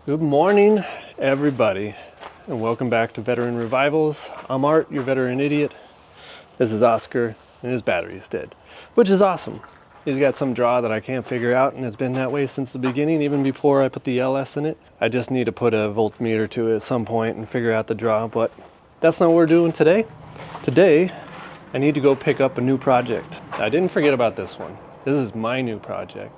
Good morning, everybody, and welcome back to Veteran Revivals. I'm Art, your veteran idiot. This is Oscar, and his battery is dead, which is awesome. He's got some draw that I can't figure out, and it's been that way since the beginning, even before I put the LS in it. I just need to put a voltmeter to it at some point and figure out the draw, but that's not what we're doing today. Today, I need to go pick up a new project. I didn't forget about this one. This is my new project.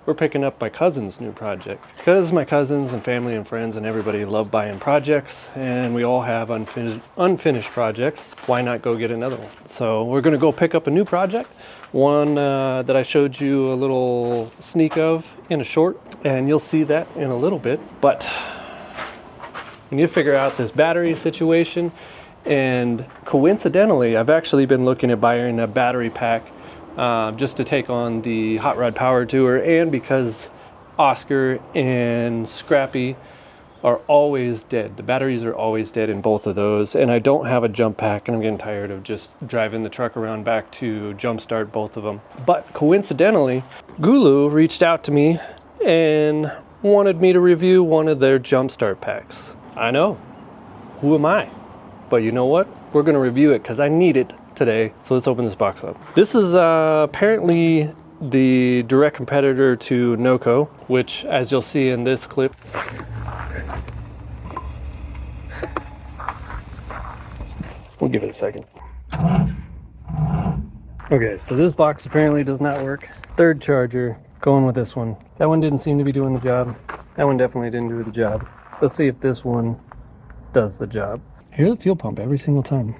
We're picking up my cousin's new project because my cousins and family and friends and everybody love buying projects, and we all have unfinished projects. Why not go get another one? So we're going to go pick up a new project, one that I showed you a little sneak of in a short, and you'll see that in a little bit. But we need to figure out this battery situation, and coincidentally, I've actually been looking at buying a battery pack just to take on the Hot Rod Power Tour, and because Oscar and Scrappy are always dead. The batteries are always dead in both of those, and I don't have a jump pack, and I'm getting tired of just driving the truck around back to jumpstart both of them. But coincidentally, GOOLOO reached out to me and wanted me to review one of their jumpstart packs. I know, who am I? But you know what? We're gonna review it because I need it today. So let's open this box up. This is apparently the direct competitor to NOCO, which, as you'll see in this clip, we'll give it a second. Okay, so this box apparently does not work. Third charger, going with this one. That one didn't seem to be doing the job. That one definitely didn't do the job. Let's see if this one does the job. Hear the fuel pump every single time.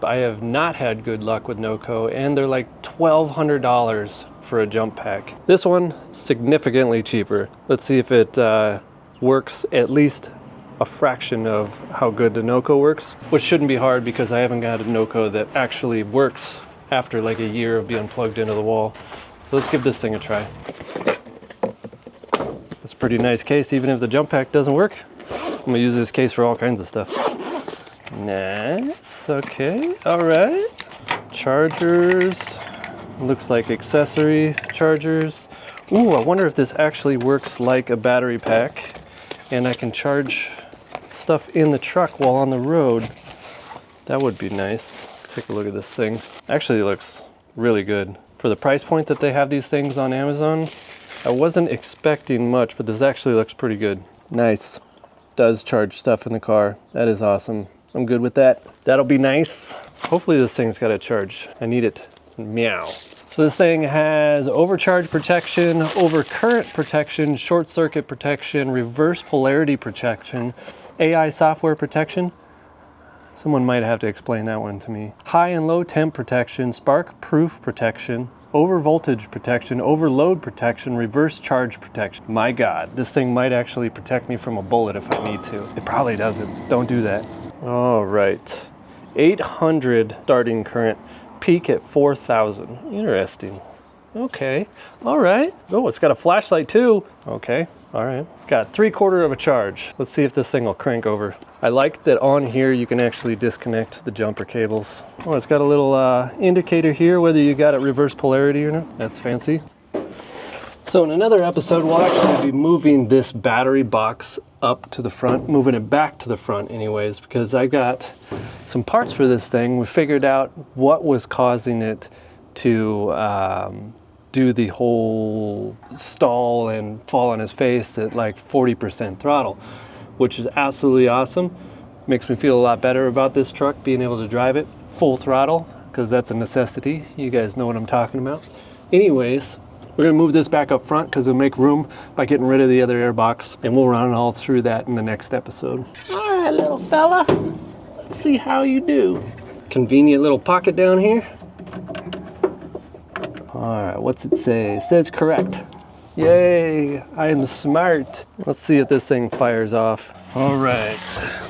I have not had good luck with NOCO, and they're like $1,200 for a jump pack. This one, significantly cheaper. Let's see if it works at least a fraction of how good the NOCO works, which shouldn't be hard because I haven't got a NOCO that actually works after like a year of being plugged into the wall. So let's give this thing a try. It's a pretty nice case, even if the jump pack doesn't work. I'm gonna use this case for all kinds of stuff. Nice, okay, all right. Chargers, looks like accessory chargers. Ooh, I wonder if this actually works like a battery pack and I can charge stuff in the truck while on the road. That would be nice. Let's take a look at this thing. Actually, it looks really good. For the price point that they have these things on Amazon, I wasn't expecting much, but this actually looks pretty good. Nice. Does charge stuff in the car. That is awesome. I'm good with that. That'll be nice. Hopefully this thing's got a charge. I need it. Meow. So this thing has overcharge protection, overcurrent protection, short circuit protection, reverse polarity protection, AI software protection. Someone might have to explain that one to me. High and low temp protection, spark proof protection, over voltage protection, overload protection, reverse charge protection. My God, this thing might actually protect me from a bullet if I need to. It probably doesn't. Don't do that. All right, 800 starting current, peak at 4,000. Interesting. Okay, all right. Oh, it's got a flashlight too. Okay, all right. Got 3/4 of a charge. Let's see if this thing will crank over. I like that on here you can actually disconnect the jumper cables. Oh, it's got a little indicator here whether you got it reverse polarity or not. That's fancy. So in another episode, we'll actually be moving this battery box up to the front, moving it back to the front anyways, because I got some parts for this thing. We figured out what was causing it to do the whole stall and fall on his face at like 40% throttle, which is absolutely awesome. Makes me feel a lot better about this truck, being able to drive it full throttle, because that's a necessity. You guys know what I'm talking about. Anyways, we're gonna move this back up front because it'll make room by getting rid of the other air box, and we'll run all through that in the next episode. All right, little fella, let's see how you do. Convenient little pocket down here. All right, what's it say? It says correct. Yay, I am smart. Let's see if this thing fires off. All right,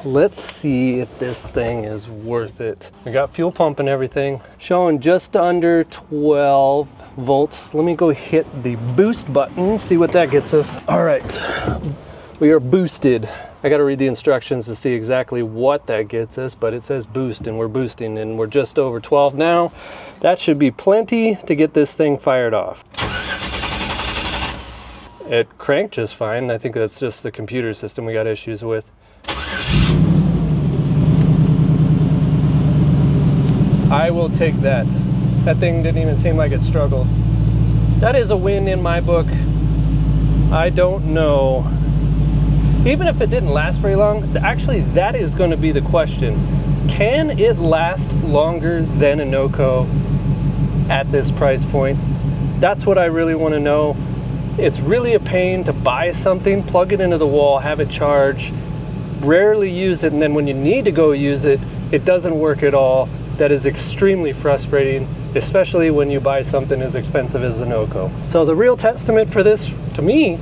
let's see if this thing is worth it. I got fuel pump and everything, showing just under 12 volts. Let me go hit the boost button, see what that gets us. All right, we are boosted. I got to read the instructions to see exactly what that gets us, but it says boost and we're boosting and we're just over 12 now. That should be plenty to get this thing fired off. It cranked just fine. I think that's just the computer system we got issues with. I will take that. That thing didn't even seem like it struggled. That is a win in my book. I don't know. Even if it didn't last very long, actually that is going to be the question. Can it last longer than a NOCO at this price point? That's what I really want to know. It's really a pain to buy something, plug it into the wall, have it charge, rarely use it, and then when you need to go use it, it doesn't work at all. That is extremely frustrating, especially when you buy something as expensive as the NOCO. So the real testament for this, to me,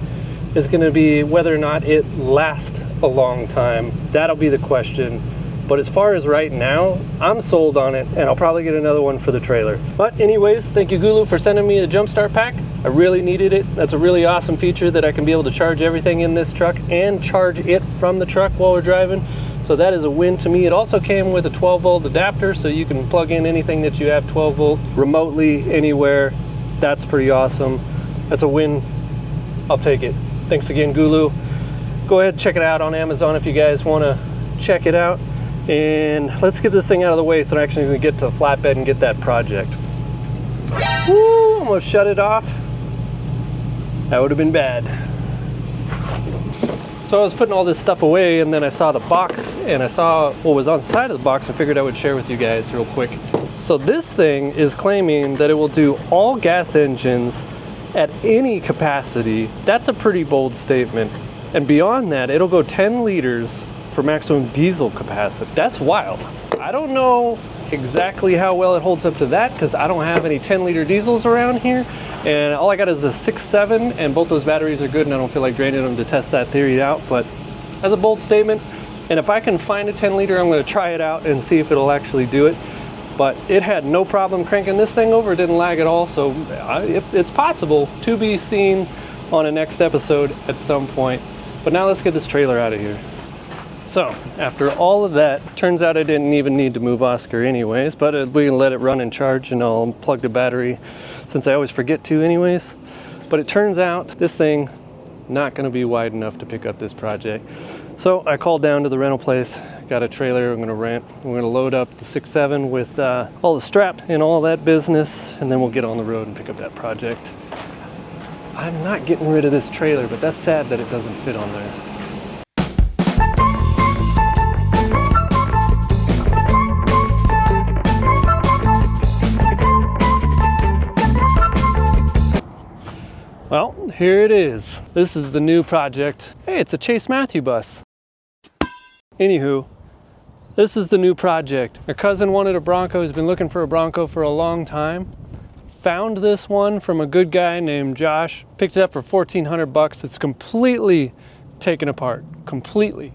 is going to be whether or not it lasts a long time. That'll be the question. But as far as right now, I'm sold on it, and I'll probably get another one for the trailer. But anyways, thank you GOOLOO for sending me a jump start pack. I really needed it. That's a really awesome feature that I can be able to charge everything in this truck and charge it from the truck while we're driving. So that is a win to me. It also came with a 12-volt adapter, so you can plug in anything that you have 12-volt remotely anywhere. That's pretty awesome. That's a win. I'll take it. Thanks again, GOOLOO. Go ahead and check it out on Amazon if you guys want to check it out. And let's get this thing out of the way so I'm actually going to get to the flatbed and get that project. Woo! Almost shut it off. That would have been bad. So I was putting all this stuff away, and then I saw the box, and I saw what was on the side of the box. I figured I would share with you guys real quick. So this thing is claiming that it will do all gas engines at any capacity. That's a pretty bold statement. And beyond that, it'll go 10 liters for maximum diesel capacity. That's wild. I don't know exactly how well it holds up to that because I don't have any 10-liter diesels around here. And all I got is a 6.7, and both those batteries are good, and I don't feel like draining them to test that theory out. But that's a bold statement. And if I can find a 10-liter, I'm going to try it out and see if it'll actually do it. But it had no problem cranking this thing over. It didn't lag at all. So it's possible, to be seen on a next episode at some point. But now let's get this trailer out of here. So after all of that, turns out I didn't even need to move Oscar anyways, but we can let it run and charge, and I'll plug the battery since I always forget to anyways. But it turns out this thing not going to be wide enough to pick up this project. So I called down to the rental place, got a trailer I'm going to rent. We're going to load up the 6.7 with all the strap and all that business, and then we'll get on the road and pick up that project. I'm not getting rid of this trailer, but that's sad that it doesn't fit on there. Well, here it is. This is the new project. Hey, it's a Chase Matthew bus. Anywho, this is the new project. My cousin wanted a Bronco. He's been looking for a Bronco for a long time. Found this one from a good guy named Josh. Picked it up for 1,400 bucks. It's completely taken apart, completely.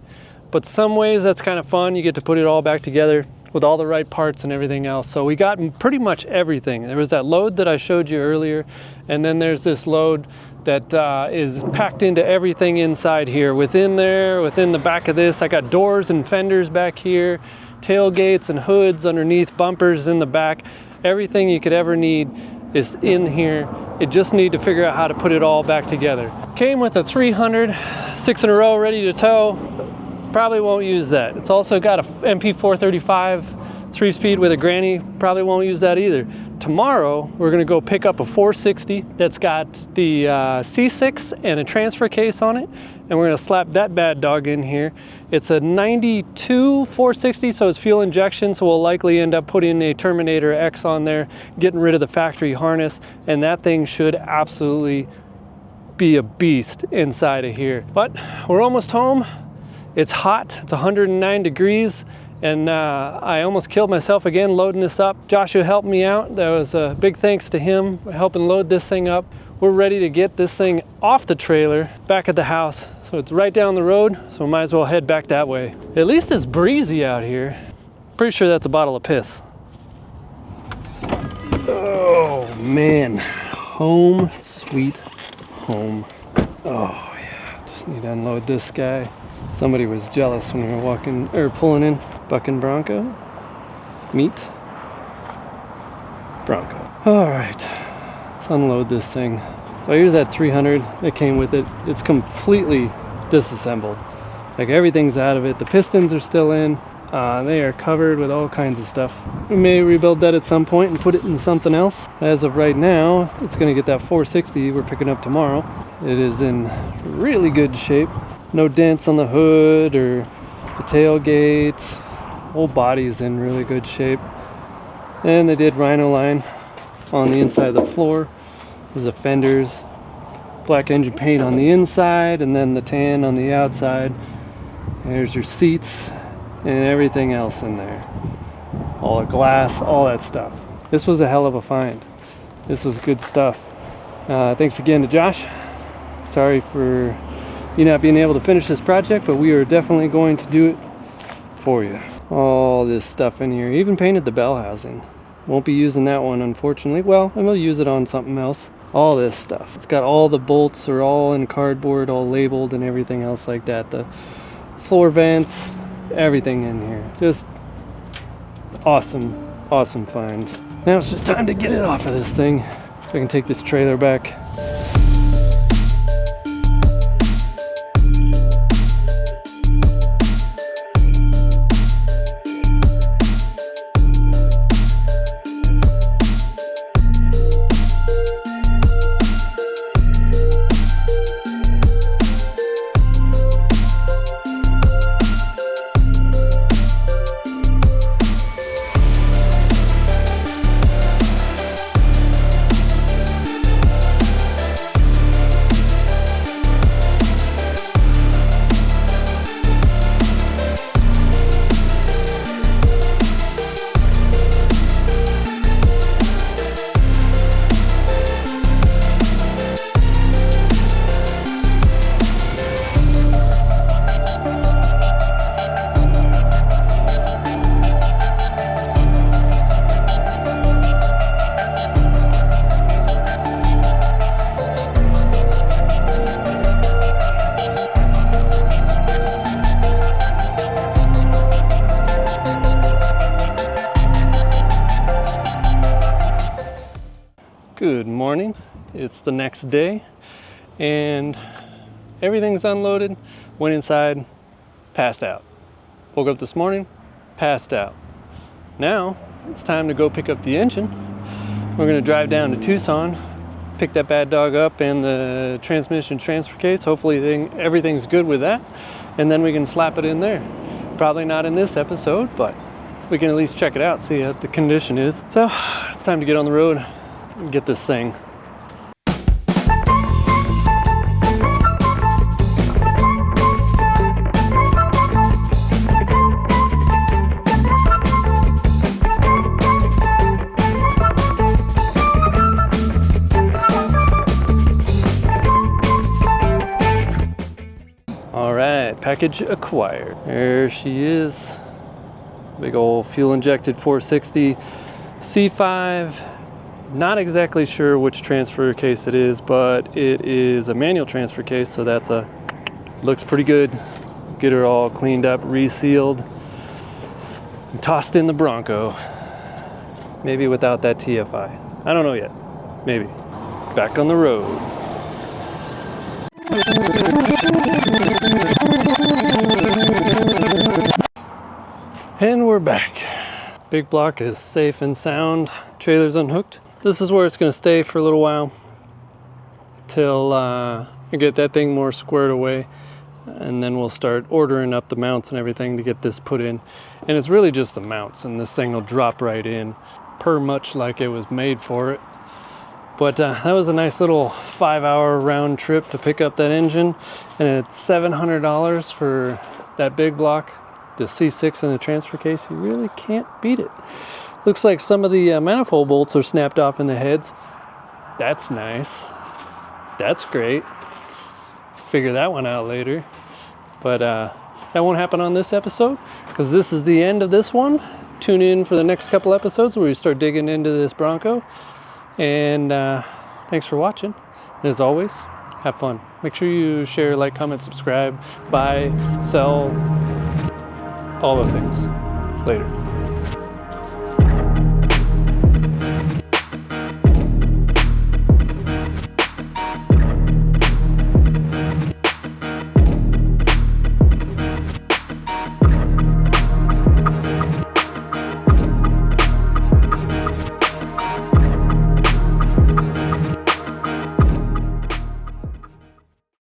But some ways that's kind of fun. You get to put it all back together with all the right parts and everything else. So we got pretty much everything. There was that load that I showed you earlier, and then there's this load that is packed into everything inside here. Within there, within the back of this, I got doors and fenders back here, tailgates and hoods underneath, bumpers in the back. Everything you could ever need is in here. You just need to figure out how to put it all back together. Came with a 300, 6 in a row, ready to tow. Probably won't use that. It's also got a MP435 3-speed with a granny. Probably won't use that either. Tomorrow, we're gonna go pick up a 460 that's got the C6 and a transfer case on it, and we're gonna slap that bad dog in here. It's a 92 460, so it's fuel injection, so we'll likely end up putting a Terminator X on there, getting rid of the factory harness, and that thing should absolutely be a beast inside of here. But we're almost home. It's hot, it's 109 degrees, and I almost killed myself again loading this up. Joshua helped me out. That was a big thanks to him for helping load this thing up. We're ready to get this thing off the trailer, back at the house. So it's right down the road, so we might as well head back that way. At least it's breezy out here. Pretty sure that's a bottle of piss. Oh man, home sweet home. Oh yeah, just need to unload this guy. Somebody was jealous when we were walking or pulling in. Bucking Bronco, meat, Bronco. All right, let's unload this thing. So here's that 300 that came with it. It's completely disassembled. Like everything's out of it. The pistons are still in. They are covered with all kinds of stuff. We may rebuild that at some point and put it in something else. As of right now, it's going to get that 460 we're picking up tomorrow. It is in really good shape. No dents on the hood or the tailgate. Whole body is in really good shape. And they did rhino line on the inside of the floor. There's the fenders, black engine paint on the inside, and then the tan on the outside. There's your seats and everything else in there. All the glass, all that stuff. This was a hell of a find. This was good stuff. Thanks again to Josh. Sorry for you not being able to finish this project, but we are definitely going to do it for you. All this stuff in here. Even painted the bell housing. Won't be using that one, unfortunately. Well, I will use it on something else. All this stuff. It's got all the bolts are all in cardboard, all labeled and everything else like that. The floor vents, everything in here. Just awesome, awesome find. Now it's just time to get it off of this thing so I can take this trailer back. Good morning. It's the next day and everything's unloaded. Went inside, passed out. Woke up this morning, passed out. Now it's time to go pick up the engine. We're gonna drive down to Tucson, pick that bad dog up and the transmission transfer case. Hopefully everything's good with that, and then we can slap it in there. Probably not in this episode, but we can at least check it out, see what the condition is. So it's time to get on the road and get this thing. All right, package acquired. There she is. Big old fuel injected 460 C5. Not exactly sure which transfer case it is, but it is a manual transfer case, so that's looks pretty good. Get her all cleaned up, resealed, and tossed in the Bronco. Maybe without that TFI. I don't know yet. Maybe. Back on the road. And we're back. Big block is safe and sound. Trailer's unhooked. This is where it's going to stay for a little while till I get that thing more squared away, and then we'll start ordering up the mounts and everything to get this put in. And it's really just the mounts, and this thing will drop right in per much like it was made for it. But that was a nice little 5-hour round trip to pick up that engine, and it's $700 for that big block, the C6 and the transfer case. You really can't beat it. Looks like some of the manifold bolts are snapped off in the heads. That's nice. That's great. Figure that one out later. But that won't happen on this episode, because this is the end of this one. Tune in for the next couple episodes where we start digging into this Bronco. And thanks for watching. And as always, have fun. Make sure you share, like, comment, subscribe, buy, sell, all the things. Later.